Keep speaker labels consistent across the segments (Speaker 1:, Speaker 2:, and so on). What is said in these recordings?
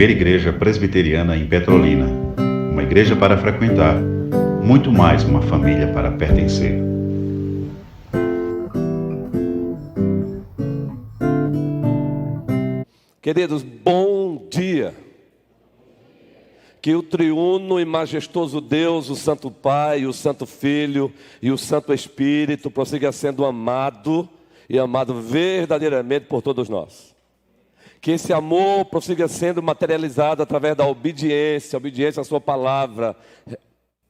Speaker 1: primeira igreja presbiteriana em Petrolina. Uma igreja para frequentar, muito mais uma família para pertencer.
Speaker 2: Queridos, bom dia. Que o triuno e majestoso Deus, o Santo Pai, o Santo Filho e o Santo Espírito prossiga sendo amado e amado verdadeiramente por todos nós. Que esse amor prossiga sendo materializado através da obediência à sua palavra,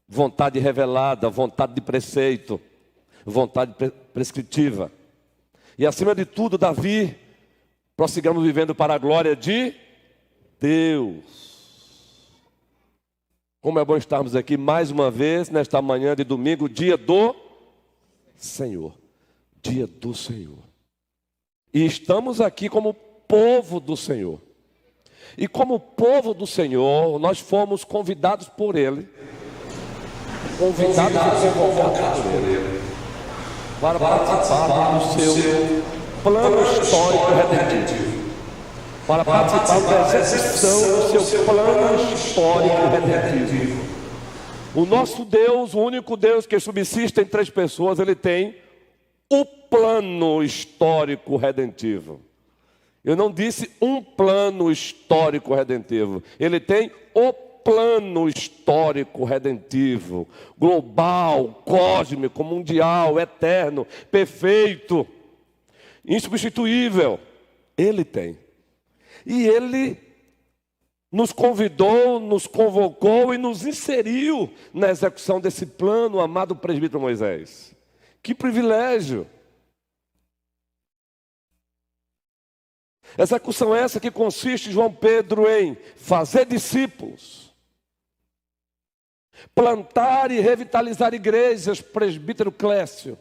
Speaker 2: vontade revelada, vontade de preceito, vontade prescritiva. E acima de tudo, Davi, prossigamos vivendo para a glória de Deus. Como é bom estarmos aqui mais uma vez, nesta manhã de domingo, dia do Senhor. Dia do Senhor. E estamos aqui como povo do Senhor. E como povo do Senhor, nós fomos convidados por Ele. Convidados e convocados por Ele. Para participar do seu plano histórico redentivo. Para participar da execução do seu plano histórico redentivo. O nosso Deus, o único Deus que subsiste em três pessoas, Ele tem o plano histórico redentivo. Eu não disse um plano histórico redentivo. Ele tem o plano histórico redentivo, global, cósmico, mundial, eterno, perfeito, insubstituível. Ele tem. E Ele nos convidou, nos convocou e nos inseriu na execução desse plano, amado presbítero Moisés. Que privilégio! Execução essa que consiste, João Pedro, em fazer discípulos, plantar e revitalizar igrejas, presbítero Clécio,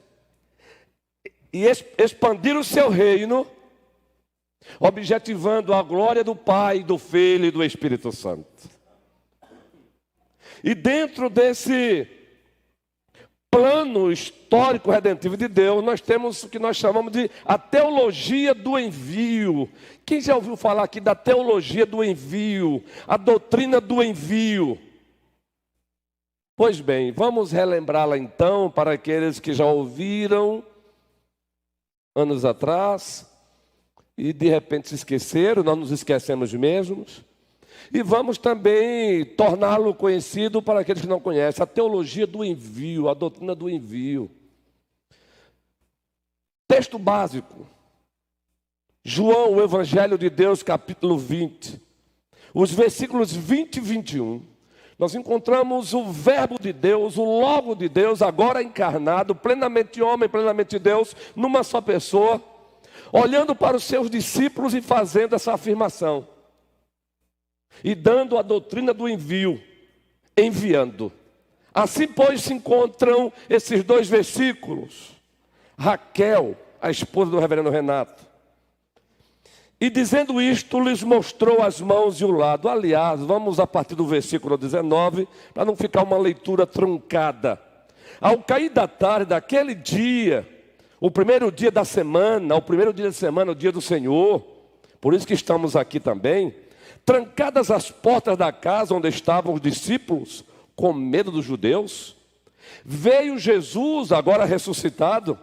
Speaker 2: e expandir o seu reino, objetivando a glória do Pai, do Filho e do Espírito Santo. E dentro desse plano histórico redentivo de Deus, nós temos o que nós chamamos de a teologia do envio. Quem já ouviu falar aqui da teologia do envio, a doutrina do envio? Pois bem, vamos relembrá-la então para aqueles que já ouviram anos atrás e de repente se esqueceram, nós nos esquecemos mesmos. E vamos também torná-lo conhecido para aqueles que não conhecem. A teologia do envio, a doutrina do envio. Texto básico. João, o Evangelho de Deus, capítulo 20. Os versículos 20 e 21. Nós encontramos o verbo de Deus, o logo de Deus, agora encarnado, plenamente homem, plenamente Deus, numa só pessoa, olhando para os seus discípulos e fazendo essa afirmação. E dando a doutrina do envio, enviando. Assim, pois, se encontram esses dois versículos. Raquel, a esposa do reverendo Renato. E dizendo isto, lhes mostrou as mãos e o lado. Aliás, vamos a partir do versículo 19, para não ficar uma leitura truncada. Ao cair da tarde daquele dia, o primeiro dia da semana, o dia do Senhor, por isso que estamos aqui também, trancadas as portas da casa onde estavam os discípulos, com medo dos judeus, veio Jesus, agora ressuscitado,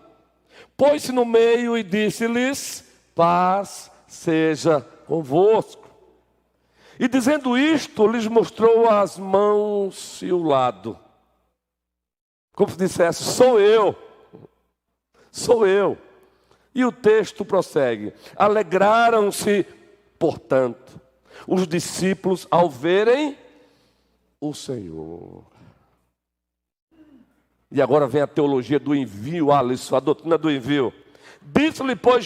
Speaker 2: pôs-se no meio e disse-lhes: paz seja convosco. E dizendo isto, lhes mostrou as mãos e o lado. Como se dissesse: sou eu. E o texto prossegue: alegraram-se, portanto, os discípulos ao verem o Senhor. E agora vem a teologia do envio, Alisson, a doutrina do envio. Disse-lhe, pois,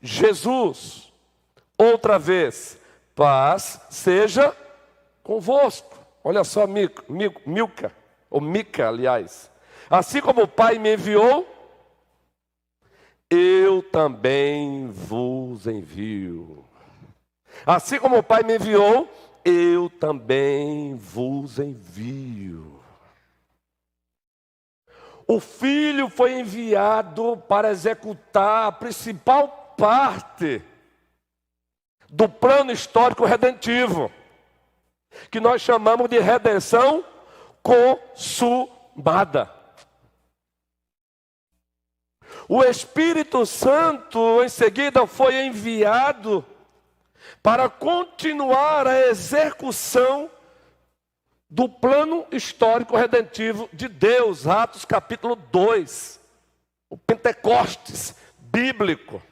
Speaker 2: Jesus, outra vez: paz seja convosco. Olha só, Mica, aliás. Assim como o Pai me enviou, eu também vos envio. Assim como o Pai me enviou, eu também vos envio. O Filho foi enviado para executar a principal parte do plano histórico redentivo, que nós chamamos de redenção consumada. O Espírito Santo, em seguida, foi enviado para continuar a execução do plano histórico redentivo de Deus. Atos capítulo 2, o Pentecostes bíblico.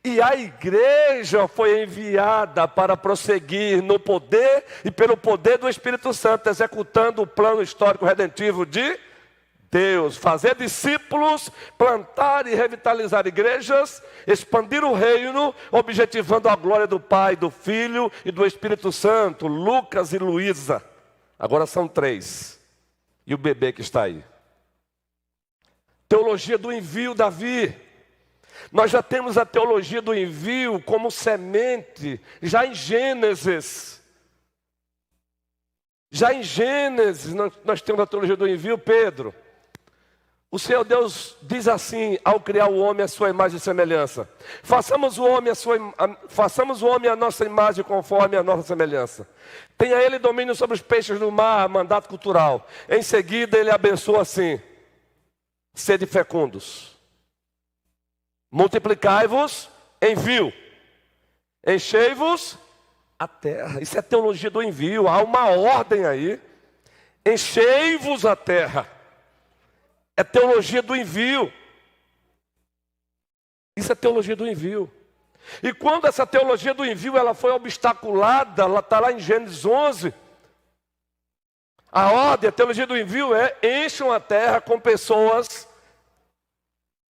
Speaker 2: E a igreja foi enviada para prosseguir no poder e pelo poder do Espírito Santo, executando o plano histórico redentivo de Deus, fazer discípulos, plantar e revitalizar igrejas, expandir o reino, objetivando a glória do Pai, do Filho e do Espírito Santo. Lucas e Luísa, agora são 3, e o bebê que está aí. Teologia do envio, Davi. Nós já temos a teologia do envio como semente, já em Gênesis. Já em Gênesis nós temos a teologia do envio, Pedro. O Senhor Deus diz assim, ao criar o homem à sua imagem e semelhança: façamos o homem à nossa imagem conforme a nossa semelhança. Tenha ele domínio sobre os peixes do mar, mandato cultural. Em seguida ele abençoa assim: sede fecundos, multiplicai-vos, envio, enchei-vos a terra. Isso é teologia do envio, há uma ordem aí. Enchei-vos a terra. É teologia do envio. Isso é teologia do envio. E quando essa teologia do envio ela foi obstaculada, ela está lá em Gênesis 11. A ordem, a teologia do envio é: encham a terra com pessoas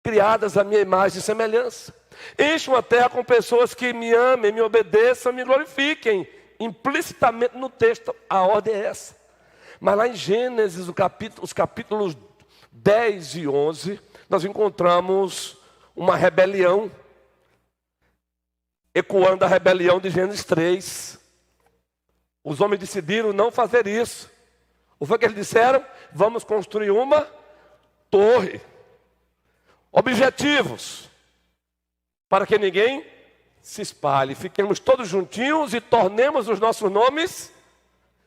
Speaker 2: criadas à minha imagem e semelhança. Encham a terra com pessoas que me amem, me obedeçam, me glorifiquem. Implicitamente no texto, a ordem é essa. Mas lá em Gênesis, os capítulos 10 e 11, nós encontramos uma rebelião, ecoando a rebelião de Gênesis 3. Os homens decidiram não fazer isso. O que foi que eles disseram? Vamos construir uma torre. Objetivos: para que ninguém se espalhe, fiquemos todos juntinhos e tornemos os nossos nomes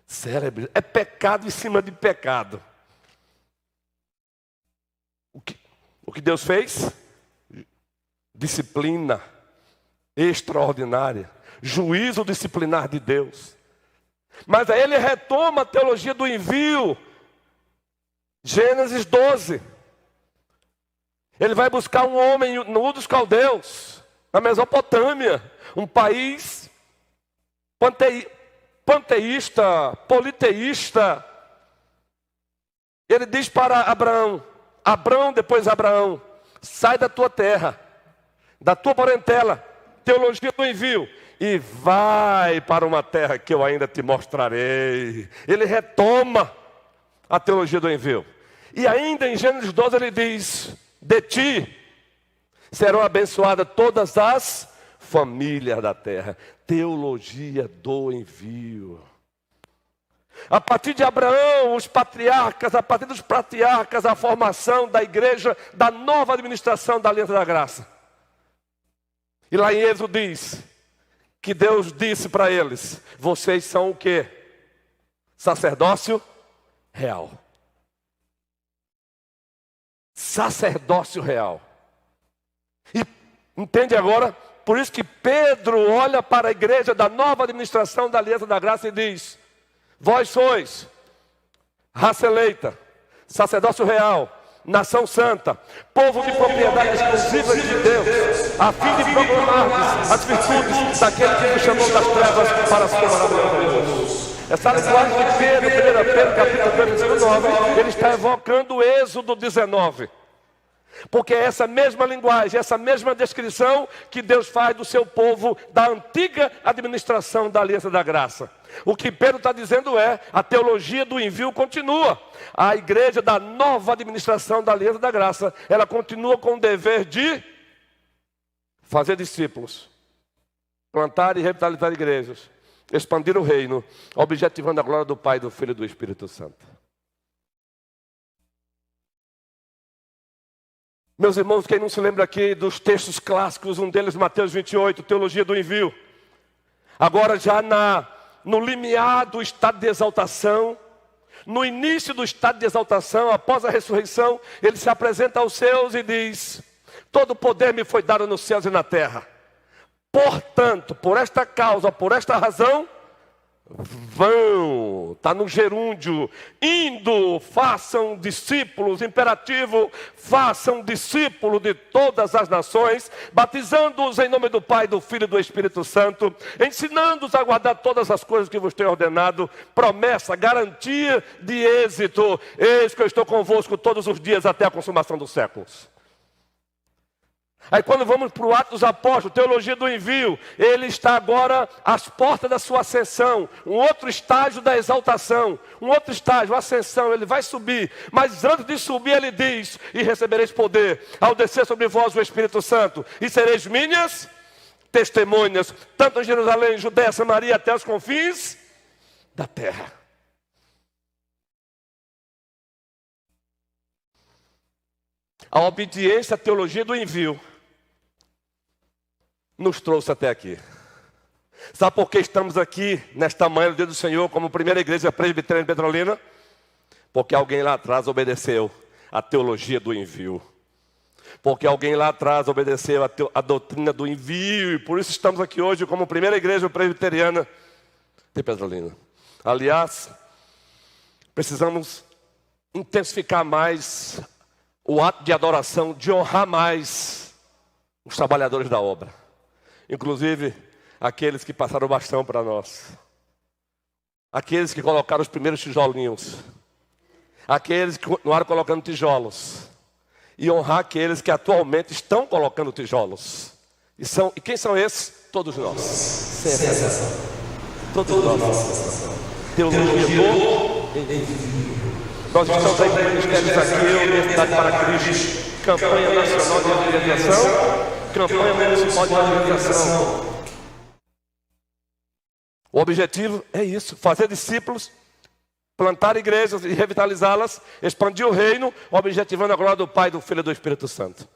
Speaker 2: célebres. É pecado em cima de pecado. O que Deus fez? Disciplina extraordinária, juízo disciplinar de Deus. Mas aí ele retoma a teologia do envio. Gênesis 12. Ele vai buscar um homem no Ur dos Caldeus, na Mesopotâmia, um país panteísta, politeísta. Ele diz para Abrão, depois Abraão: sai da tua terra, da tua parentela, teologia do envio, e vai para uma terra que eu ainda te mostrarei. Ele retoma a teologia do envio. E ainda em Gênesis 12 ele diz: de ti serão abençoadas todas as famílias da terra. Teologia do envio. A partir de Abraão, os patriarcas, a partir dos patriarcas, a formação da igreja, da nova administração da Aliança da Graça. E lá em Êxodo diz que Deus disse para eles: vocês são o quê? Sacerdócio real. Sacerdócio real. E entende agora? Por isso que Pedro olha para a igreja da nova administração da Aliança da Graça e diz: vós sois raça eleita, sacerdócio real, nação santa, povo de propriedade exclusiva de Deus, a fim de proclamar as virtudes daquele que nos chamou das trevas para a sua maravilhosa luz. Essa linguagem de Pedro, 1 Pedro, capítulo 2, versículo 9, ele está evocando o Êxodo 19. Porque é essa mesma linguagem, essa mesma descrição que Deus faz do seu povo da antiga administração da Aliança da Graça. O que Pedro está dizendo é: a teologia do envio continua. A igreja da nova administração da Aliança da Graça, ela continua com o dever de fazer discípulos, plantar e revitalizar igrejas, expandir o reino, objetivando a glória do Pai, do Filho e do Espírito Santo. Meus irmãos, quem não se lembra aqui dos textos clássicos, um deles Mateus 28, teologia do envio. Agora já no limiar do estado de exaltação, no início do estado de exaltação, após a ressurreição, ele se apresenta aos seus e diz: todo poder me foi dado nos céus e na terra. Portanto, por esta causa, por esta razão, vão, está no gerúndio, indo, façam discípulos, imperativo, façam discípulos de todas as nações, batizando-os em nome do Pai, do Filho e do Espírito Santo, ensinando-os a guardar todas as coisas que vos tenho ordenado, promessa, garantia de êxito. Eis que eu estou convosco todos os dias até a consumação dos séculos. Aí quando vamos para o Atos dos Apóstolos, teologia do envio, ele está agora às portas da sua ascensão, um outro estágio da exaltação, um outro estágio, a ascensão, ele vai subir, mas antes de subir ele diz: e recebereis poder, ao descer sobre vós o Espírito Santo, e sereis minhas testemunhas, tanto em Jerusalém, Judéia, Samaria, até os confins da terra. A obediência à teologia do envio nos trouxe até aqui. Sabe por que estamos aqui nesta manhã, no dia do Senhor, como primeira igreja presbiteriana de Petrolina? Porque alguém lá atrás obedeceu à teologia do envio. Porque alguém lá atrás obedeceu à doutrina do envio. E por isso estamos aqui hoje como primeira igreja presbiteriana de Petrolina. Aliás, precisamos intensificar mais o ato de adoração, de honrar mais os trabalhadores da obra. Inclusive, aqueles que passaram o bastão para nós. Aqueles que colocaram os primeiros tijolinhos. Aqueles que continuaram colocando tijolos. E honrar aqueles que atualmente estão colocando tijolos. E quem são esses? Todos nós. Sem exceção. Todos nós. Teologia do envio. Nós estamos aí com ministérios aqui, Universidade para Cristo, campanha nacional de evangelização, campanha municipal de evangelização. O objetivo é isso: fazer discípulos, plantar igrejas e revitalizá-las, expandir o reino, objetivando a glória do Pai, do Filho e do Espírito Santo.